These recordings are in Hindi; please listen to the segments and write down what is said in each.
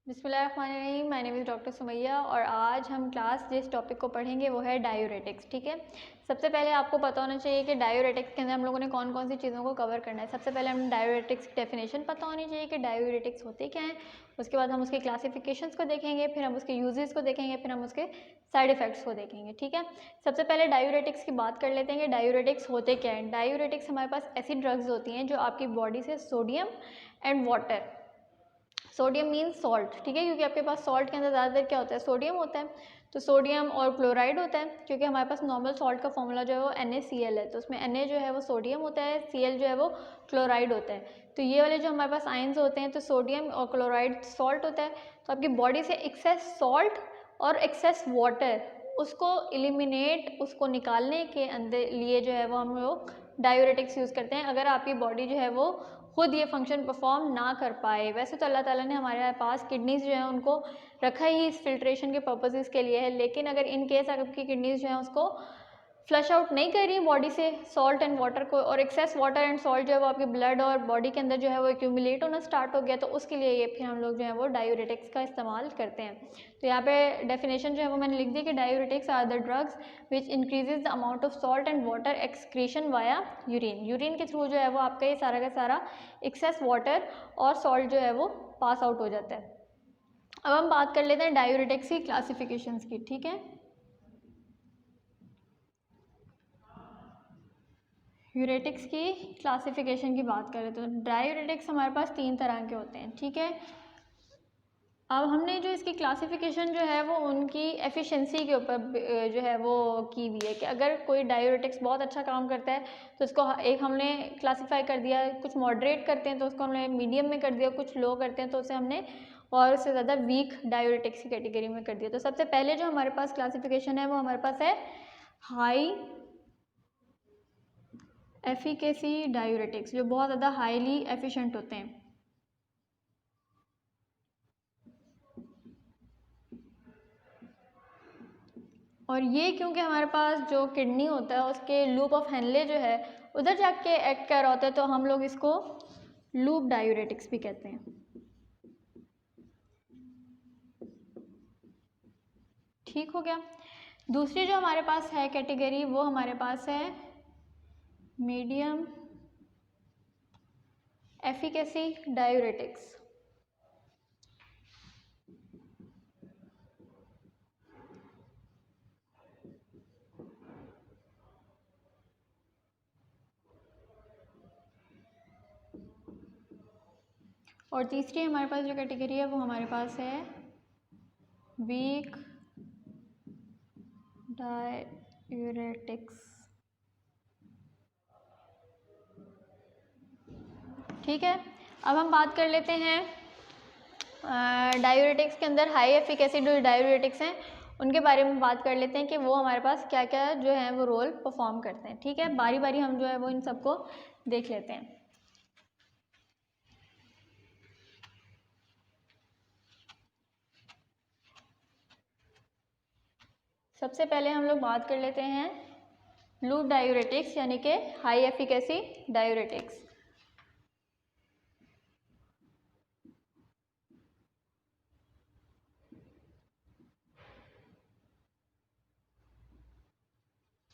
बिस्मिल्लाहिर्रहमानिर्रहीम। My name is doctor Sumaiya और आज हम क्लास जिस टॉपिक को पढ़ेंगे वो है डायूरेटिक्स। ठीक है, सबसे पहले आपको पता होना चाहिए कि डायूरेटिक्स के अंदर हम लोगों ने कौन कौन सी चीज़ों को कवर करना है। सबसे पहले हमें डायूरेटिक्स की डेफिनेशन पता होनी चाहिए कि डायूरेटिक्स होते क्या हैं। उसके बाद हम उसके क्लासिफिकेशंस को देखेंगे, फिर हम उसके यूजेस को देखेंगे, फिर हम उसके साइड इफ़ेक्ट्स को देखेंगे। ठीक है, सबसे पहले डायूरेटिक्स की बात कर लेते हैं कि डायूरेटिक्स होते क्या हैं। डायूरेटिक्स हमारे पास ऐसी ड्रग्स होती हैं जो आपकी बॉडी से sodium and water, sodium means salt, ठीक है, क्योंकि आपके पास सॉल्ट के अंदर ज़्यादातर क्या होता है, सोडियम होता है। तो सोडियम और क्लोराइड होता है, क्योंकि हमारे पास नॉर्मल सॉल्ट का फॉर्मूला जो है वो NaCl है, तो उसमें Na जो है वो सोडियम होता है, Cl जो है वो क्लोराइड होता है। तो ये वाले जो हमारे पास आयंस होते हैं, तो सोडियम और क्लोराइड सॉल्ट होता है। तो आपकी बॉडी से एक्सेस सॉल्ट और एक्सेस वाटर, उसको एलिमिनेट, उसको निकालने के अंदर लिए जो है वो हम लोग डायूरेटिक्स यूज़ करते हैं, अगर आपकी बॉडी जो है वो खुद ये फंक्शन परफॉर्म ना कर पाए। वैसे तो अल्लाह ताला ने हमारे पास किडनीज़ जो है उनको रखा ही इस फिल्ट्रेशन के पर्पसेस के लिए है, लेकिन अगर इन केस आपकी किडनीज़ जो है उसको फ्लश आउट नहीं कर रही बॉडी से सॉल्ट एंड वाटर को, और एक्सेस वाटर एंड सॉल्ट जो है वो आपके ब्लड और बॉडी के अंदर जो है वो एक्यूमुलेट होना स्टार्ट हो गया, तो उसके लिए ये फिर हम लोग जो है वो डायूरेटिक्स का इस्तेमाल करते हैं। तो यहाँ पे डेफिनेशन जो है वो मैंने लिख दी कि diuretics are the drugs which increases the amount of salt and water excretion via urine. Urine के थ्रू जो है वो आपका ये सारा का सारा एक्सेस वाटर और सॉल्ट जो है वो पास आउट हो जाता है। अब हम बात कर लेते हैं डायूरेटिक्स की क्लासिफिकेशंस की। ठीक है, यूरेटिक्स की क्लासिफिकेशन की बात करें तो डायूरेटिक्स हमारे पास 3 तरह के होते हैं। ठीक है, अब हमने जो इसकी क्लासिफिकेशन जो है वो उनकी एफिशिएंसी के ऊपर जो है वो की हुई है कि अगर कोई डायूरेटिक्स बहुत अच्छा काम करता है तो उसको एक हमने क्लासिफाई कर दिया, कुछ मॉडरेट करते हैं तो उसको हमने मीडियम में कर दिया, कुछ लो करते हैं तो उसे हमने और उससे ज़्यादा वीक डायूरेटिक्स की कैटेगरी में कर दिया। तो सबसे पहले जो हमारे पास क्लासिफिकेशन है वो हमारे पास है हाई एफिकेसी डायूरेटिक्स, जो बहुत ज़्यादा हाईली एफिशिएंट होते हैं। और ये क्योंकि हमारे पास जो किडनी होता है उसके लूप ऑफ हेनले जो है उधर जाके एक्ट कर रहा होता है, तो हम लोग इसको लूप डायूरेटिक्स भी कहते हैं। ठीक हो गया। दूसरी जो हमारे पास है कैटेगरी वो हमारे पास है मीडियम एफिकेसी डायूरेटिक्स। और तीसरी हमारे पास जो कैटेगरी है वो हमारे पास है वीक डायूरेटिक्स। ठीक है, अब हम बात कर लेते हैं डायूरेटिक्स के अंदर हाई एफिकेसी जो डायूरेटिक्स हैं उनके बारे में बात कर लेते हैं कि वो हमारे पास क्या क्या जो है वो रोल परफॉर्म करते हैं। ठीक है, बारी बारी हम जो है वो इन सबको देख लेते हैं। सबसे पहले हम लोग बात कर लेते हैं लूप डायूरेटिक्स यानी कि हाई एफिकेसी डायूरेटिक्स।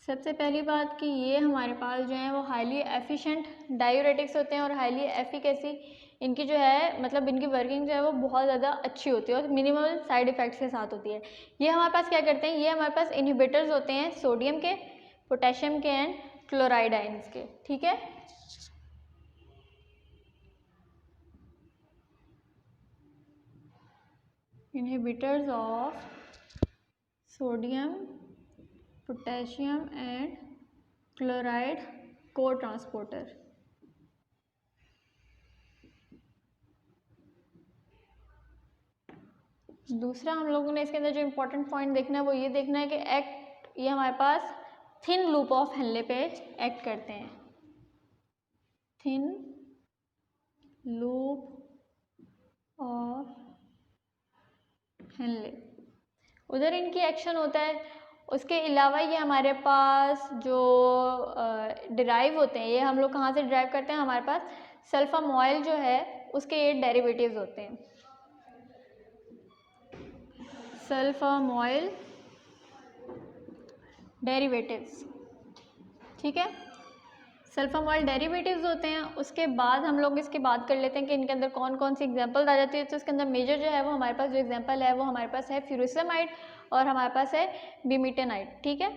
सबसे पहली बात कि ये हमारे पास जो है वो हाईली एफिशिएंट डायूरेटिक्स होते हैं और हाईली एफिकेसी इनकी जो है मतलब इनकी वर्किंग जो है वो बहुत ज़्यादा अच्छी होती है और मिनिमल साइड इफ़ेक्ट्स के साथ होती है। ये हमारे पास क्या करते हैं, ये हमारे पास इनहिबिटर्स होते हैं सोडियम के, पोटेशियम के एंड क्लोराइड आयंस के। ठीक है, inhibitors of sodium, potassium and chloride को ट्रांसपोर्टर। दूसरा हम लोगों ने इसके अंदर जो इम्पोर्टेंट पॉइंट देखना है वो ये देखना है कि एक्ट ये हमारे पास थिन लूप ऑफ हेनले पे एक्ट करते हैं। थिन लूप ऑफ हेनले उधर इनकी एक्शन होता है। उसके अलावा ये हमारे पास जो डिराइव होते हैं, ये हम लोग कहाँ से डिराइव करते हैं, हमारे पास सल्फाम ऑयल जो है उसके ये डेरिवेटिव्स होते हैं। सल्फामॉइल डेरिवेटिव्स, ठीक है। सल्फामॉइल डेरिवेटिव्स होते हैं। उसके बाद हम लोग इसकी बात कर लेते हैं कि इनके अंदर कौन कौन सी एग्जांपल आ जाती है। तो इसके अंदर मेजर जो है वो हमारे पास जो एग्जांपल है वो हमारे पास है फ्यूरिसमाइड और हमारे पास है बिमिटेनाइड, ठीक है।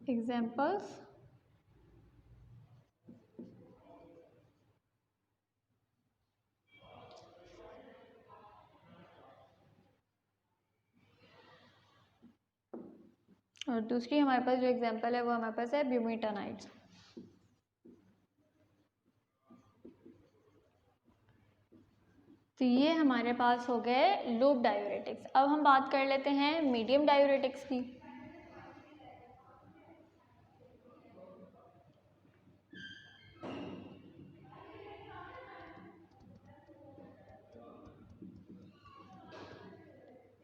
एग्जांपल्स और दूसरी हमारे पास जो एग्जांपल है वो हमारे पास है ब्यूमेटानाइड्स। तो ये हमारे पास हो गए लूप डायूरेटिक्स। अब हम बात कर लेते हैं मीडियम डायूरेटिक्स की।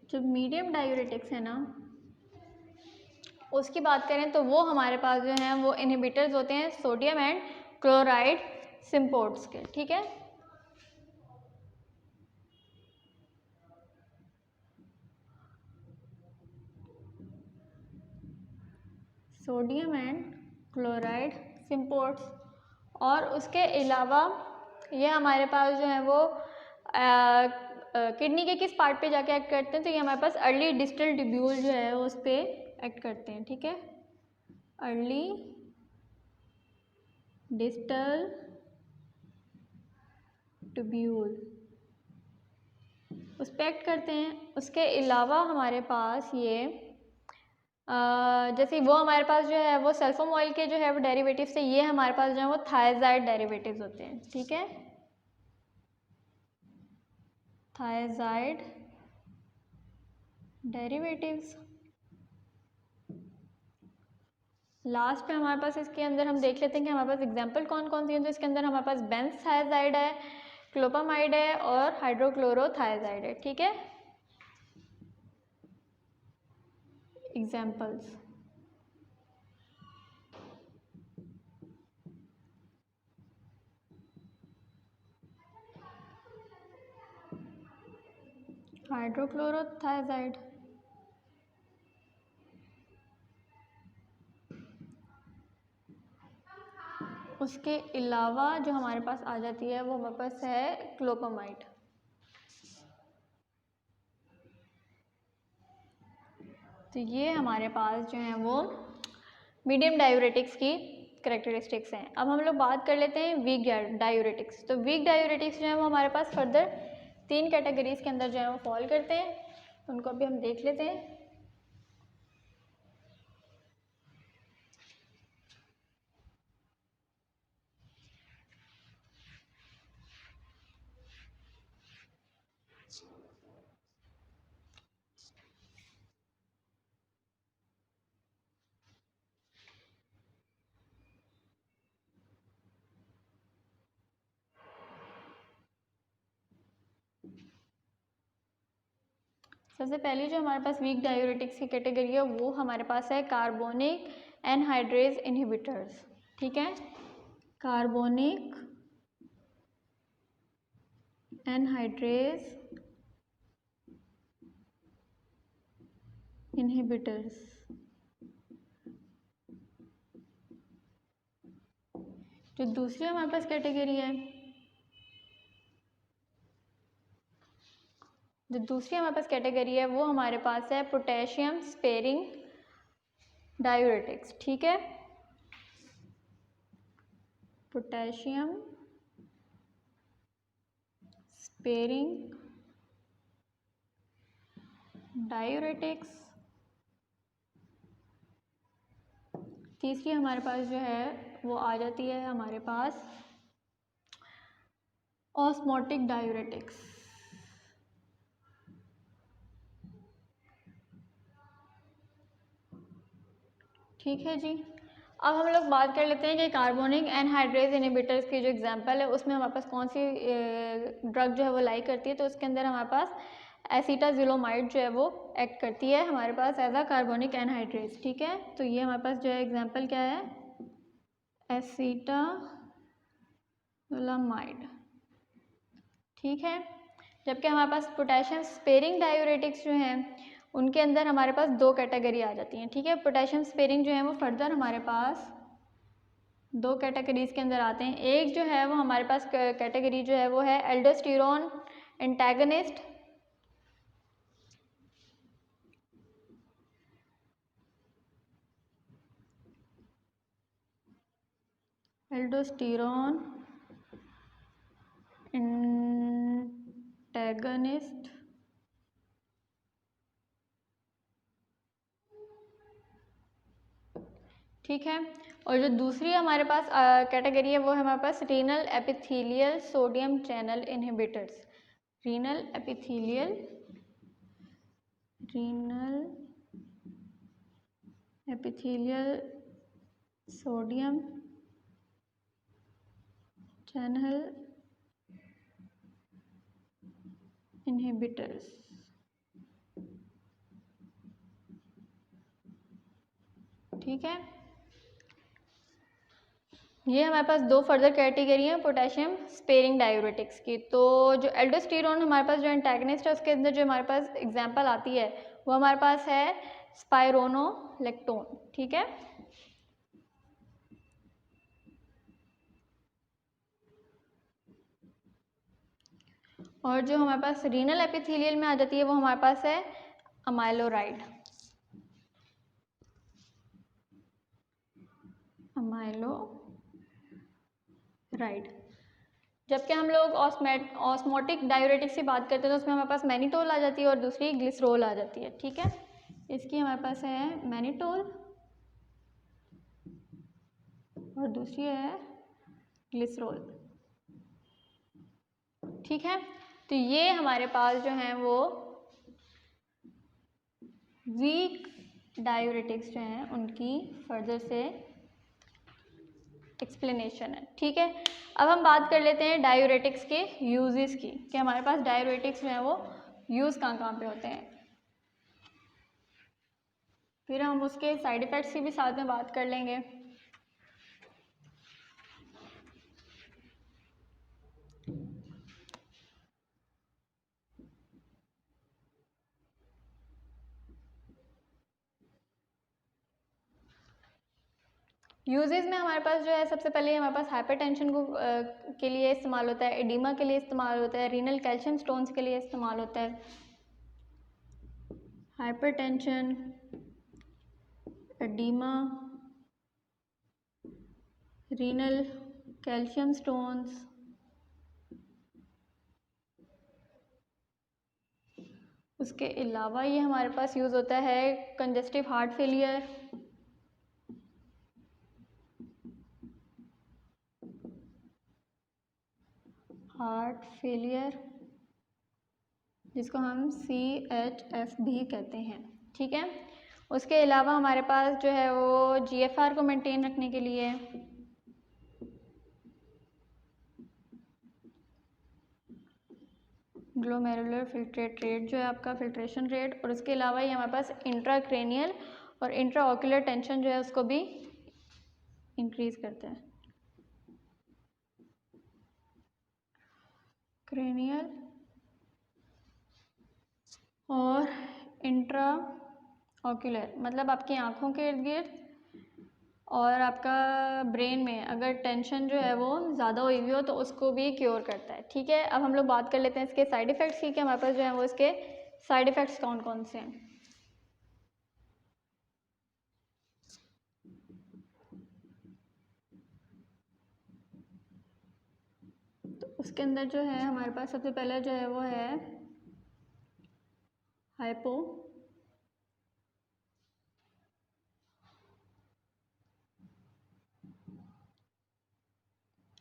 जो मीडियम डायूरेटिक्स है ना, उसकी बात करें तो वो हमारे पास जो हैं वो इनहिबिटर्स होते हैं सोडियम एंड क्लोराइड सिम्पोर्ट्स के, ठीक है। Sodium and chloride symports. और उसके अलावा ये हमारे पास जो है वो किडनी के किस पार्ट पे जाके एक्ट करते हैं, तो ये हमारे पास अर्ली डिस्टल ट्यूब्यूल जो है उस पर एक्ट करते हैं, ठीक है। अर्ली डिस्टल ट्यूब्यूल उस पर एक्ट करते हैं। उसके अलावा हमारे पास ये जैसे वो हमारे पास जो है वो सल्फोमॉइल के जो है वो डेरिवेटिव्स है, ये हमारे पास जो है वो थायजाइड डेरिवेटिव्स होते हैं, ठीक है। Thiazide derivatives. लास्ट पे हमारे पास इसके अंदर हम देख लेते हैं कि हमारे पास एग्जांपल कौन कौन सी हैं। तो इसके अंदर हमारे पास बेंस थायजाइड है, क्लोपामाइड है और हाइड्रोक्लोरोथायजाइड है, ठीक है। एग्जांपल्स हाइड्रोक्लोरोथायजाइड, उसके अलावा जो हमारे पास आ जाती है वो हमारे पास है क्लोपामाइड। तो ये हमारे पास जो है वो मीडियम डायूरेटिक्स की करेक्टरिस्टिक्स हैं। अब हम लोग बात कर लेते हैं वीक डायूरेटिक्स। तो वीक डायूरेटिक्स जो है वो हमारे पास फर्दर 3 कैटेगरीज के अंदर जो है वो फॉल करते हैं, उनको अभी हम देख लेते हैं। सबसे पहली जो हमारे पास वीक डायूरेटिक्स की कैटेगरी है वो हमारे पास है कार्बोनिक एनहाइड्रेज इनहिबिटर्स, ठीक है। Carbonic anhydrase inhibitors. जो दूसरी हमारे पास कैटेगरी है, जो दूसरी हमारे पास कैटेगरी है वो हमारे पास है पोटेशियम स्पेरिंग डायूरेटिक्स, ठीक है। Potassium sparing diuretics. तीसरी हमारे पास जो है वो आ जाती है हमारे पास ऑस्मोटिक डायूरेटिक्स, ठीक है जी। अब हम लोग बात कर लेते हैं कि कार्बोनिक एनहाइड्रेज इनहिबिटर्स की जो एग्जांपल है उसमें हमारे पास कौन सी ड्रग जो है वो लाई करती है। तो उसके अंदर हमारे पास एसीटाजिलोमाइड जो है वो एक्ट करती है हमारे पास एज अ कार्बोनिक एनहाइड्रेज, ठीक है। तो ये हमारे पास जो है एग्जांपल क्या है, एसीटाजिलोमाइड। ठीक है। जबकि हमारे पास पोटेशियम स्पेरिंग डायूरेटिक्स जो हैं उनके अंदर हमारे पास 2 कैटेगरी आ जाती हैं। ठीक है, पोटेशियम स्पेरिंग जो है वो फर्दर हमारे पास 2 कैटेगरीज के अंदर आते हैं। एक जो है वो हमारे पास कैटेगरी जो है वो है एल्डोस्टेरोन एंटागनिस्ट, एल्डोस्टेरोन एंटागनिस्ट। ठीक है, और जो दूसरी हमारे पास कैटेगरी है वो है हमारे पास renal epithelial sodium channel inhibitors. Renal epithelial sodium channel inhibitors. ठीक है, ये हमारे पास 2 फर्दर कैटेगरी हैं पोटेशियम स्पेरिंग डायूरेटिक्स की। तो जो एल्डोस्टेरोन हमारे पास जो एंटागनिस्ट है उसके अंदर जो हमारे पास एग्जांपल आती है वो हमारे पास है स्पाइरोनोलेक्टोन। ठीक है, और जो हमारे पास रीनल एपिथेलियल में आ जाती है वो हमारे पास है अमाइलोराइड। जबकि हम लोग ऑस्मोटिक डायूरेटिक्स की बात करते हैं तो उसमें हमारे पास मैनिटोल आ जाती है और दूसरी ग्लिसरोल आ जाती है। ठीक है, इसकी हमारे पास है मैनिटोल और दूसरी है ग्लिसरोल। ठीक है, तो ये हमारे पास जो हैं वो वीक डायूरेटिक्स जो हैं उनकी फर्दर से एक्सप्लेनेशन है। ठीक है, अब हम बात कर लेते हैं डायूरेटिक्स के यूजेस की कि हमारे पास डायूरेटिक्स जो हैं वो यूज़ कहाँ पे होते हैं। फिर हम उसके साइड इफ़ेक्ट्स की भी साथ में बात कर लेंगे। यूजेस में हमारे पास जो है सबसे पहले हमारे पास हाइपरटेंशन को के लिए इस्तेमाल होता है, एडिमा के लिए इस्तेमाल होता है, रीनल कैल्शियम स्टोन्स के लिए इस्तेमाल होता है। Hypertension, oedema, renal calcium stones, उसके अलावा ये हमारे पास यूज़ होता है कंजेस्टिव हार्ट फेलियर, जिसको हम CHF भी कहते हैं। ठीक है, उसके अलावा हमारे पास जो है वो GFR को मेंटेन रखने के लिए, ग्लोमेरुलर फिल्ट्रेट रेट जो है आपका फिल्ट्रेशन रेट, और उसके अलावा ये हमारे पास इंट्राक्रेनियल और इंट्राऑक्यूलर टेंशन जो है उसको भी इंक्रीज करता है। क्रेनियल और इंट्रा ऑक्यूलर मतलब आपकी आँखों के इर्द गिर्द और आपका ब्रेन में अगर टेंशन जो है वो ज़्यादा हुई हुई हो तो उसको भी क्योर करता है। ठीक है, अब हम लोग बात कर लेते हैं इसके साइड इफ़ेक्ट्स की कि हमारे पास जो है वो इसके साइड इफ़ेक्ट्स कौन कौन से हैं। तो उसके अंदर जो है हमारे पास सबसे पहले जो है वो है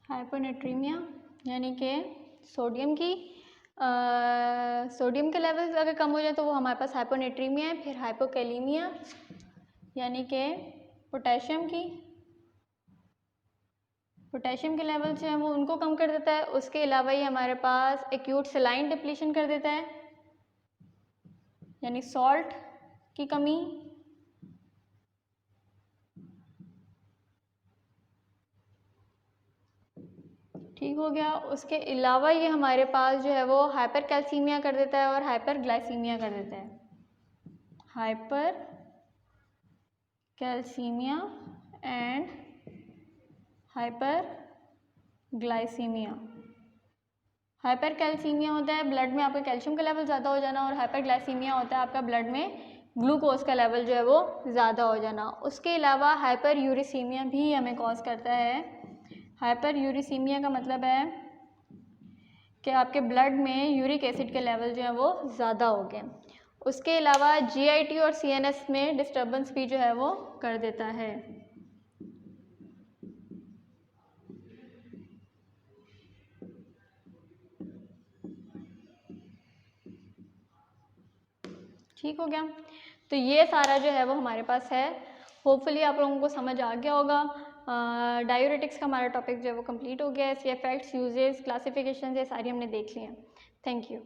हाइपोनेट्रीमिया, यानी कि सोडियम के लेवल्स अगर कम हो जाए तो वो हमारे पास हाइपोनेट्रीमिया है। फिर हाइपोकैलीमिया यानी कि पोटेशियम के लेवल जो है वो उनको कम कर देता है। उसके अलावा ये हमारे पास एक्यूट सेलाइन डिप्लीशन कर देता है यानी सॉल्ट की कमी। ठीक हो गया। उसके अलावा ये हमारे पास जो है वो हाइपर कैल्सीमिया कर देता है और हाइपर ग्लाइसीमिया कर देता है। Hypercalcaemia and hyperglycaemia. Hypercalcaemia होता है ब्लड में आपका कैल्शियम का लेवल ज़्यादा हो जाना, और हाइपर ग्लाइसीमिया होता है आपका ब्लड में ग्लूकोज का लेवल जो है वो ज़्यादा हो जाना। उसके अलावा हाइपर यूरिसीमिया भी हमें कॉज करता है। हाइपर यूरिसीमिया का मतलब है कि आपके ब्लड में यूरिक एसिड के लेवल जो है वो ज़्यादा हो गए। उसके अलावा जीआईटी और सीएनएस में डिस्टर्बेंस भी जो है वो कर देता है। ठीक हो गया। तो ये सारा जो है वो हमारे पास है। होपफुली आप लोगों को समझ आ गया होगा। डायूरेटिक्स का हमारा टॉपिक जो है वो कंप्लीट हो गया है। इसके इफेक्ट्स, यूजेस, क्लासिफिकेशन ये सारी हमने देख ली हैं। Thank you.